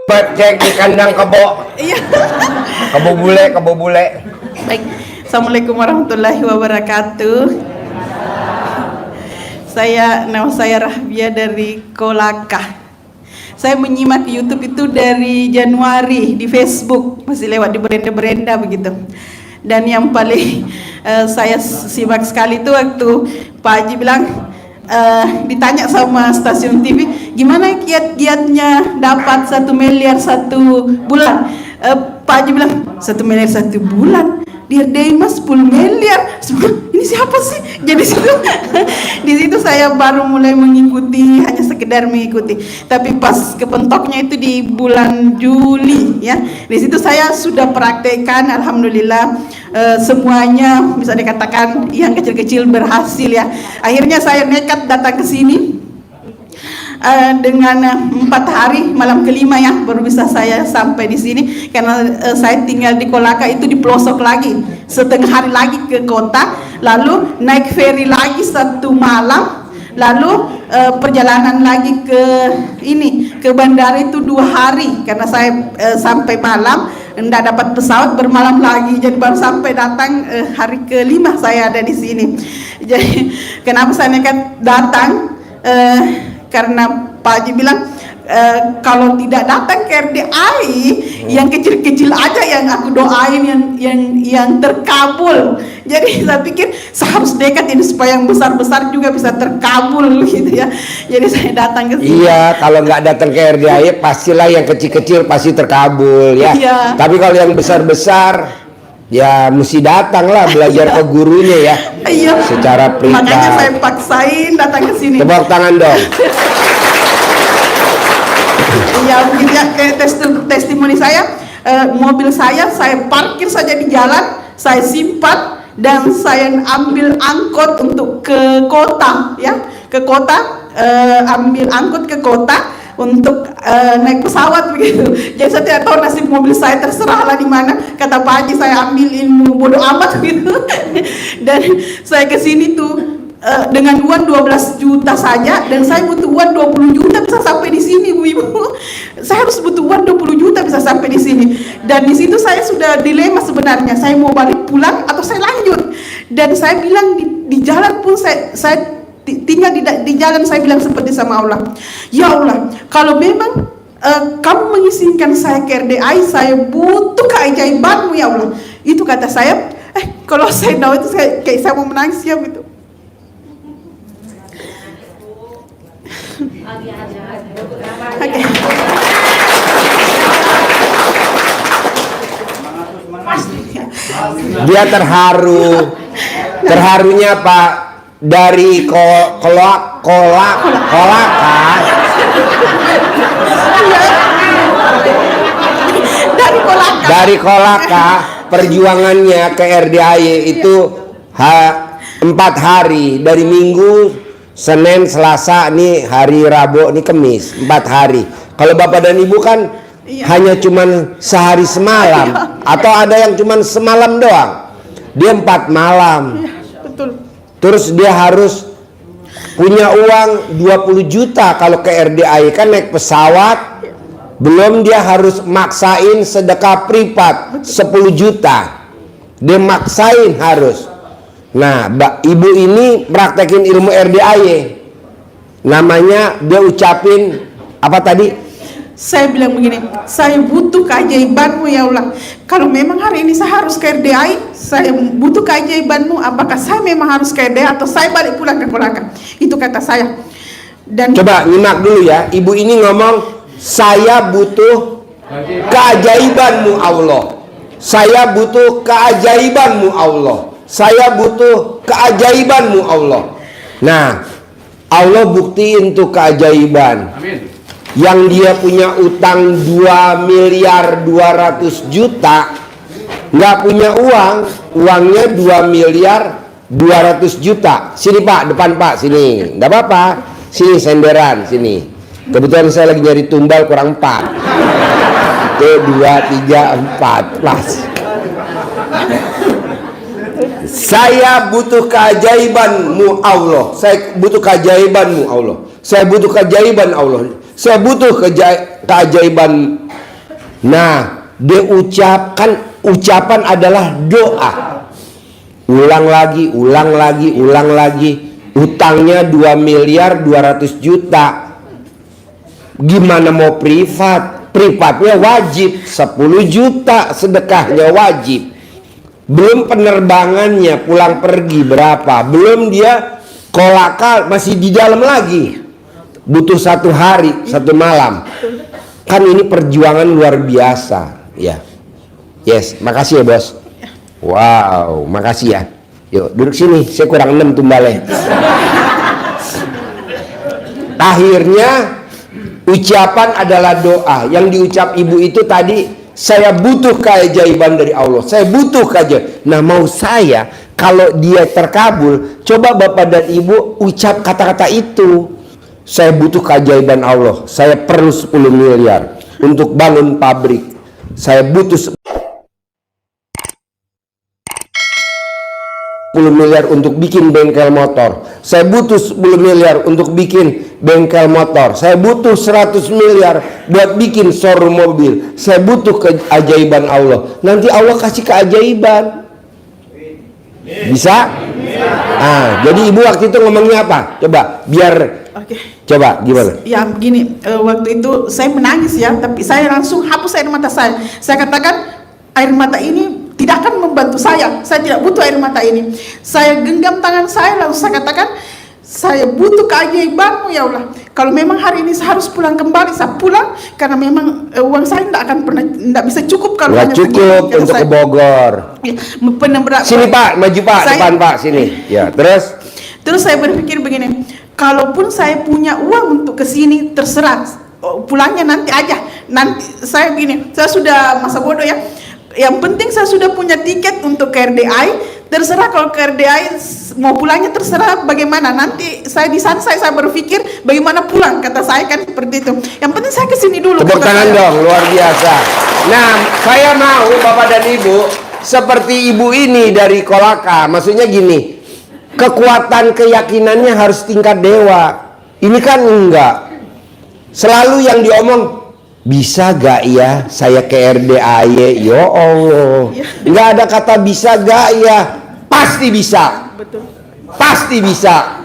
Cek di kandang kebo. Iya. Kebo bule. Baik. Assalamualaikum warahmatullahi wabarakatuh. Nama saya Rahbia dari Kolaka. Saya menyimak YouTube itu dari Januari di Facebook, masih lewat di beranda begitu. Dan yang paling saya simak sekali itu waktu Pak Haji bilang, ditanya sama stasiun TV, gimana kiat-kiatnya dapat 1 miliar 1 bulan? Pak Haji bilang 1 miliar 1 bulan, dia mas 10 miliar. Ini siapa sih? Jadi di situ saya baru mulai mengikuti, hanya sekedar mengikuti. Tapi pas kepentoknya itu di bulan Juli ya, di situ saya sudah praktekkan, alhamdulillah. Semuanya bisa dikatakan yang kecil-kecil berhasil ya. Akhirnya saya nekat datang ke sini dengan 4 hari, malam kelima ya baru bisa saya sampai di sini karena saya tinggal di Kolaka itu di pelosok lagi, setengah hari lagi ke kota, lalu naik ferry lagi 1 malam, lalu perjalanan lagi ke bandara itu 2 hari karena saya sampai malam enggak dapat pesawat, bermalam lagi, jadi baru sampai datang hari kelima saya ada di sini. Jadi kenapa saya nekat datang? Karena Pak Haji bilang kalau tidak datang ke RDI yang kecil-kecil aja yang aku doain yang terkabul. Jadi saya pikir saya harus dekat ini supaya yang besar-besar juga bisa terkabul gitu ya. Jadi saya datang ke sini. Iya, kalau nggak datang ke RDI pastilah yang kecil-kecil pasti terkabul ya. Iya. Tapi kalau yang besar-besar ya mesti datang lah belajar ke gurunya ya. Iya. Secara privat. Makanya saya paksain datang ke sini. Tepuk tangan dong. Ya begitu ya, kayak testimoni saya, mobil saya parkir saja di jalan, saya simpan dan saya ambil angkot untuk ke kota ya, ke kota, ambil angkot ke kota untuk naik pesawat begitu. Jadi saya tidak tahu nasib mobil saya, terserahlah di mana. Kata Pak Haji saya ambil ilmu bodoh amat gitu. Dan saya ke sini tuh dengan uang 12 juta saja, dan saya butuh uang 20 juta bisa sampai di sini Bu Ibu. Saya harus butuh uang 20 juta bisa sampai di sini. Dan di situ saya sudah dilema sebenarnya, saya mau balik pulang atau saya lanjut. Dan saya bilang di jalan pun saya tinggal di jalan, saya bilang seperti sama Allah, ya Allah, kalau memang kamu mengizinkan saya ke RDI, saya butuh keajaibanmu ya Allah. Itu kata saya. Kalau saya tahu itu kayak saya mau menangis ya gitu. Okay. Dia terharunya Pak dari Kolaka dari Kolaka perjuangannya ke RDI itu 4 hari, dari Minggu, Senin, Selasa, nih hari Rabu, nih Kamis, 4 hari. Kalau Bapak dan Ibu kan hanya cuman sehari semalam, atau ada yang cuman semalam doang. Dia 4 malam. Betul. Terus dia harus punya uang 20 juta kalau ke RDI, kan naik pesawat. Belum dia harus maksain sedekah privat 10 juta. Dia maksain harus. Nah, Ibu ini praktekin ilmu RDI. Namanya dia ucapin apa tadi? Saya bilang begini, saya butuh keajaibanmu ya Allah. Kalau memang hari ini saya harus ke RDI, saya butuh keajaibanmu. Apakah saya memang harus ke RDI atau saya balik pulang ke Kolaka? Itu kata saya. Dan coba nyimak dulu ya. Ibu ini ngomong, saya butuh keajaibanmu Allah. Saya butuh keajaibanmu Allah. Saya butuh keajaibanmu Allah. Nah, Allah buktiin tuh keajaiban. Amin. Yang dia punya utang 2 miliar 200 juta, nggak punya uangnya 2 miliar 200 juta. Sini Pak, depan Pak, sini. Nggak apa-apa, sini senderan, sini. Kebetulan saya lagi nyari tumbal kurang 4. 2, 3, 4, plus. Saya butuh keajaibanmu Allah. Saya butuh keajaibanmu Allah. Saya butuh keajaiban Allah. Saya butuh keajaiban Nah, dia ucapkan, ucapan adalah doa. Ulang lagi, ulang lagi, ulang lagi. Utangnya 2.200.000.000. Gimana mau privat? Privatnya wajib 10 juta, sedekahnya wajib. Belum penerbangannya, pulang pergi berapa? Belum dia kolakal masih di dalam lagi. Butuh 1 hari, 1 malam. Kan ini perjuangan luar biasa, ya. Yes, makasih ya bos. Wow, makasih ya. Yuk duduk sini, saya kurang 6 tumbalnya. Akhirnya ucapan adalah doa. Yang diucap ibu itu tadi, saya butuh keajaiban dari Allah. Saya butuh keajaiban. Nah, mau saya kalau dia terkabul, coba bapak dan ibu ucap kata-kata itu. Saya butuh keajaiban Allah. Saya perlu 10 miliar untuk bangun pabrik. Saya butuh 10 miliar untuk bikin bengkel motor. Saya butuh 10 miliar untuk bikin bengkel motor. Saya butuh 100 miliar buat bikin showroom mobil. Saya butuh keajaiban Allah. Nanti Allah kasih keajaiban. Bisa? Ah, jadi ibu waktu itu ngomongnya apa? Coba biar coba gimana? Ya begini, waktu itu saya menangis ya, tapi saya langsung hapus air mata saya. Saya katakan air mata ini tidak akan membantu saya tidak butuh air mata ini. Saya genggam tangan saya, lalu saya katakan, saya butuh keajaibanmu ya Allah. Kalau memang hari ini saya harus pulang kembali, saya pulang, karena memang uang saya tidak bisa cukup kalau hanya cukup segini. untuk ke Bogor. Ya, sini Pak, maju Pak, depan Pak, sini. Ya, terus saya berpikir begini, kalaupun saya punya uang untuk ke sini, terserah, pulangnya nanti aja. Nanti saya begini, saya sudah masa bodoh ya. Yang penting saya sudah punya tiket untuk ke RDI. Terserah kalau ke RDI mau pulangnya, terserah bagaimana. Nanti saya di sana saya berpikir bagaimana pulang, kata saya kan seperti itu. Yang penting saya ke sini dulu. Tepuk tangan dong, luar biasa. Nah, saya mau Bapak dan Ibu seperti ibu ini dari Kolaka. Maksudnya gini, kekuatan keyakinannya harus tingkat dewa. Ini kan enggak. Selalu yang diomong, bisa gak ya saya ke RDAY? Ya Allah, nggak ada kata bisa gak ya. Pasti bisa. Betul. Pasti bisa.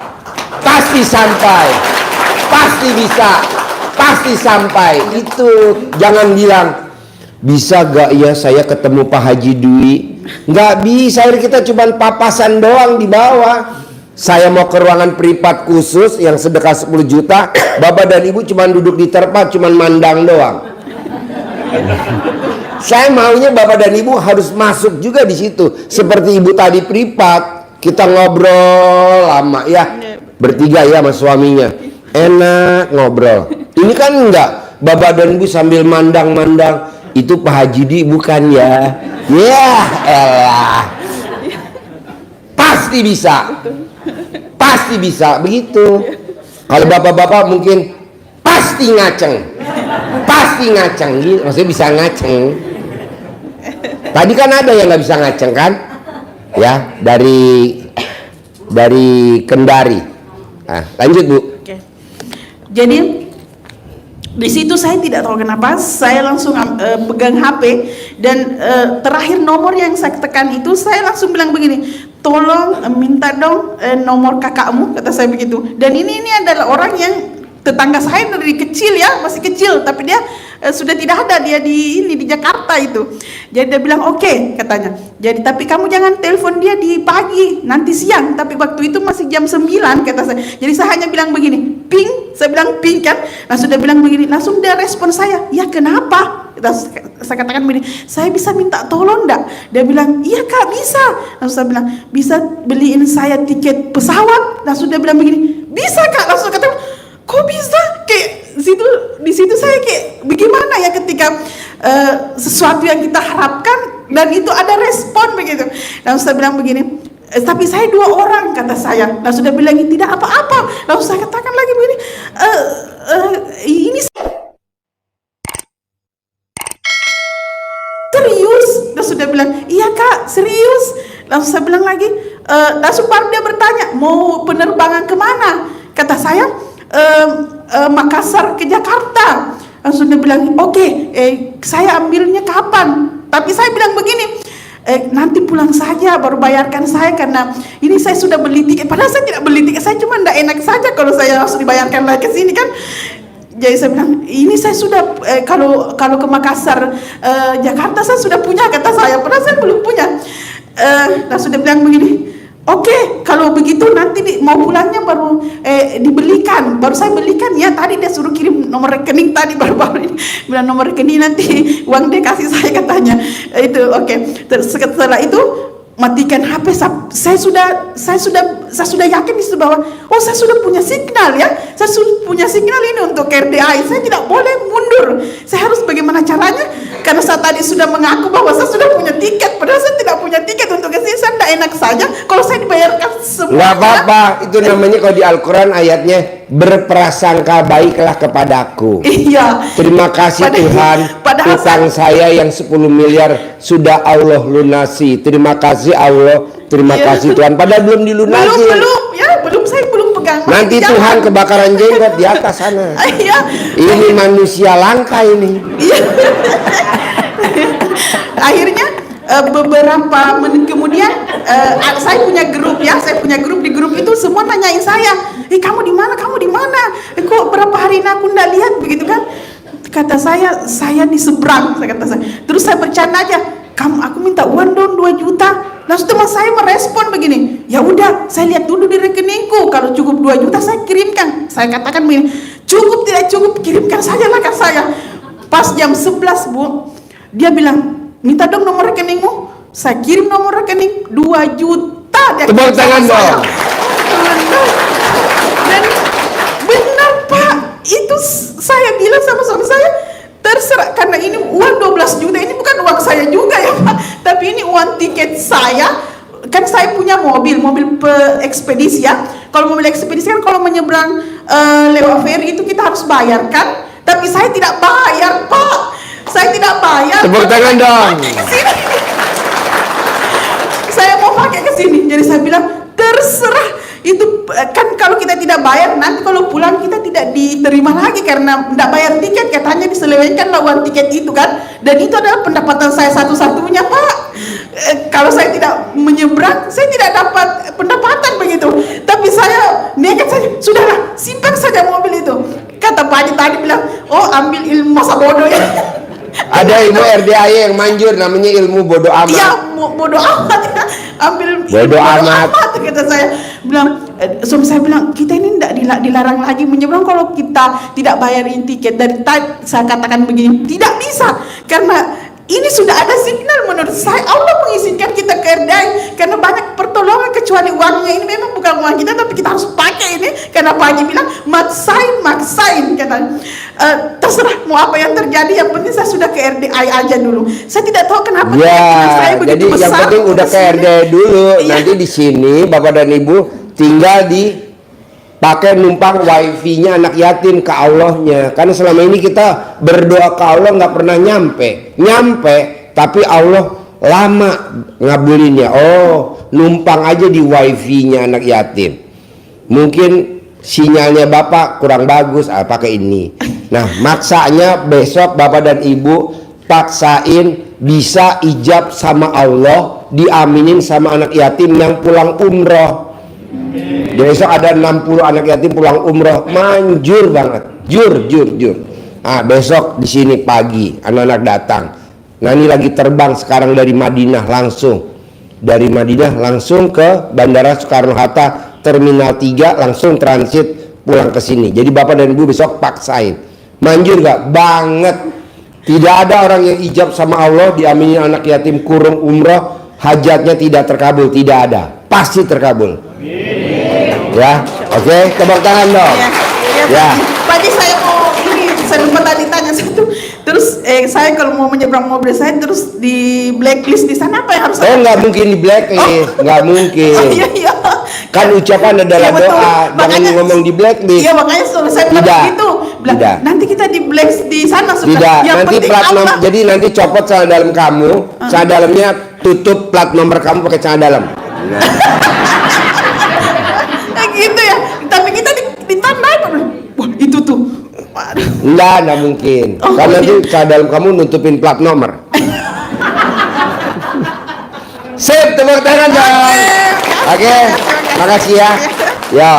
Pasti sampai. Pasti bisa. Pasti sampai. Itu jangan bilang bisa gak ya saya ketemu Pak Haji Dwi. Nggak bisa, kita cuma papasan doang di bawah. Saya mau ke ruangan privat khusus yang sedekah 10 juta, Bapak dan Ibu cuma duduk di terpat, cuma mandang doang. Saya maunya Bapak dan Ibu harus masuk juga di situ. Seperti Ibu tadi privat, kita ngobrol lama ya, bertiga ya sama suaminya. Enak ngobrol. Ini kan enggak, Bapak dan Ibu sambil mandang-mandang, itu Pak Haji Di bukan ya? Ya elah. Pasti bisa. Pasti bisa begitu. Kalau bapak-bapak mungkin pasti ngaceng, pasti ngaceng gitu, maksudnya bisa ngaceng. Tadi kan ada yang nggak bisa ngaceng kan, ya dari Kendari. Nah, lanjut Bu. Oke. Jadi di situ saya tidak tahu kenapa saya langsung pegang HP dan terakhir nomor yang saya tekan itu saya langsung bilang begini, tolong minta dong nomor kakakmu, kata saya begitu. Dan ini adalah orang yang tetangga saya dari kecil ya, masih kecil, tapi dia sudah tidak ada, dia di Jakarta itu. Jadi dia bilang oke, katanya. Jadi tapi kamu jangan telepon dia di pagi, nanti siang. Tapi waktu itu masih jam 9, kata saya. Jadi saya hanya bilang begini, ping, saya bilang ping kan. Langsung dia bilang begini, langsung dia respon saya, ya kenapa? Saya katakan begini, saya bisa minta tolong enggak? Dia bilang, iya kak bisa. Langsung saya bilang, bisa beliin saya tiket pesawat? Langsung dia bilang begini, bisa kak. Langsung kata, kok bisa? Kayak di situ saya kayak bagaimana ya ketika sesuatu yang kita harapkan dan itu ada respon begitu. Langsung saya bilang begini, tapi saya 2 orang, kata saya. Langsung dia bilang, tidak apa-apa. Langsung saya katakan lagi begini, ini serius? Langsung dia bilang, iya kak serius. Langsung saya bilang lagi, langsung baru dia bertanya, mau penerbangan kemana? Kata saya, Makassar ke Jakarta. Langsung dia bilang, oke, saya ambilnya kapan? Tapi saya bilang begini, nanti pulang saja baru bayarkan saya, karena ini saya sudah beli tiket. Padahal saya tidak beli tiket, saya cuma tidak enak saja kalau saya harus dibayarkan lagi ke sini kan. Jadi saya bilang, ini saya sudah kalau ke Makassar, Jakarta saya sudah punya, kata saya. Padahal saya belum punya. Langsung dia bilang begini, oke, kalau begitu nanti mau pulangnya baru dibelikan, baru saya belikan ya. Tadi dia suruh kirim nomor rekening tadi, baru-baru ini bilang nomor rekening, nanti uang dia kasih saya, katanya. Itu oke. Terus setelah itu matikan HP. Saya sudah yakin di situ bahwa saya sudah punya signal ya. Saya sudah punya signal ini untuk RDI. Saya tidak boleh mundur. Saya harus bagaimana caranya? Karena saya tadi sudah mengaku bahwa saya sudah punya tiket, padahal saya tidak punya tiket untuk ke sini. Saya tidak enak saja kalau saya dibayarkan semua. Nggak apa-apa, itu namanya kalau di Al-Quran ayatnya, berprasangka baiklah kepadaku. Iya. Terima kasih Tuhan, utang saya yang 10 miliar sudah Allah lunasi. Terima kasih Allah, terima kasih Tuhan. Padahal belum dilunasi. Belum, saya belum pegang. Nanti Tuhan kebakaran jenggot di atas sana. Iya. Ini manusia langka ini. Iya. Akhirnya beberapa menit kemudian saya punya grup ya, di grup itu semua nanyain saya, kamu di mana, kok berapa hari ini aku ndak lihat, begitu kan. Kata saya di seberang, kata saya. Terus saya bercanda aja, aku minta uang dong 2 juta. Langsung teman saya merespon begini, ya udah, saya lihat dulu di rekeningku, kalau cukup 2 juta saya kirimkan. Saya katakan begini, cukup tidak cukup, kirimkan saja lah, kata saya. Pas jam 11 Bu, dia bilang, minta dong nomor rekeningmu. Saya kirim nomor rekening 2 juta. Tepuk tangan dong. Dan benar Pak, itu saya bilang sama suami saya, terserah, karena ini uang 12 juta, ini bukan uang saya juga ya Pak, tapi ini uang tiket saya. Kan saya punya mobil ekspedisi ya. Kalau mobil ekspedisi kan kalau menyeberang lewat ferry itu kita harus bayar kan, tapi saya tidak bayar Pak. Saya tidak bayar. Tepuk tangan dong. Saya mau pakai ke sini. Jadi saya bilang, terserah. Itu kan kalau kita tidak bayar, nanti kalau pulang kita tidak diterima lagi karena tidak bayar tiket, katanya diselewengkan lawan tiket itu kan. Dan itu adalah pendapatan saya satu-satunya Pak. Kalau saya tidak menyeberang, saya tidak dapat pendapatan begitu. Tapi saya nekat saja, sudahlah, simpan saja mobil itu. Kata Pak Haji tadi bilang, ambil ilmu masa bodoh ya. Ada ilmu RDI yang manjur, namanya ilmu bodoh amat. Iya, bodoh amat ya. Ambil bodoh amat, kata saya. Bilang, suami saya bilang, kita ini tidak dilarang lagi menyeberang kalau kita tidak bayarin tiket. Dari tadi saya katakan begini, tidak bisa, karena ini sudah ada signal menurut saya. Allah mengizinkan kita ke RDI karena banyak pertolongan, kecuali uangnya ini memang bukan uang kita, tapi kita harus pakai ini. Karena Pak Haji bilang, maksain kata. Terserah mau apa yang terjadi, yang penting saya sudah ke RDI aja dulu. Saya tidak tahu kenapa saya begitu jadi besar. Yang penting udah ke RDI dulu. Nanti di sini Bapak dan Ibu tinggal pakai numpang wifi-nya anak yatim ke Allahnya. Karena selama ini kita berdoa ke Allah nggak pernah nyampe, tapi Allah lama ngabulinnya. Numpang aja di wifi-nya anak yatim. Mungkin sinyalnya Bapak kurang bagus, pakai ini. Nah, maksanya besok Bapak dan Ibu paksain bisa ijab sama Allah, diaminin sama anak yatim yang pulang umroh. Besok ada 60 anak yatim pulang umroh, manjur banget, jur. Besok di sini pagi anak-anak datang. Nah, ini lagi terbang sekarang dari Madinah langsung ke Bandara Soekarno-Hatta Terminal 3, langsung transit pulang ke sini. Jadi Bapak dan Ibu besok paksain, manjur gak? Banget. Tidak ada orang yang ijab sama Allah, diaminin anak yatim kurung umroh, hajatnya tidak terkabul, tidak ada, pasti terkabul. Ya, oke, tepuk tangan dong. Ya. Pak Haji, saya mau saya lupa tadi tanya satu. Terus saya kalau mau menyeberang mobil saya terus di blacklist di sana, apa yang harus saya? Nggak mungkin di blacklist, nggak mungkin. Iya. Kan ucapan adalah doa, jangan ngomong di blacklist. Iya, makanya saya bilang gitu. Tidak. Nanti kita di blacklist di sana sudah. Tidak. Yang nanti plat nomor, jadi nanti copot celana dalam kamu, celana dalamnya tutup plat nomor kamu pakai celana dalam. Gitu ya. Tapi kita ditandai, wah itu tuh. Waduh. Enggak mungkin. Oh, Karena iya. itu cara dalam kamu nutupin plat nomor. Sip, tepuk tangan dong. Oke, makasih ya. Ya.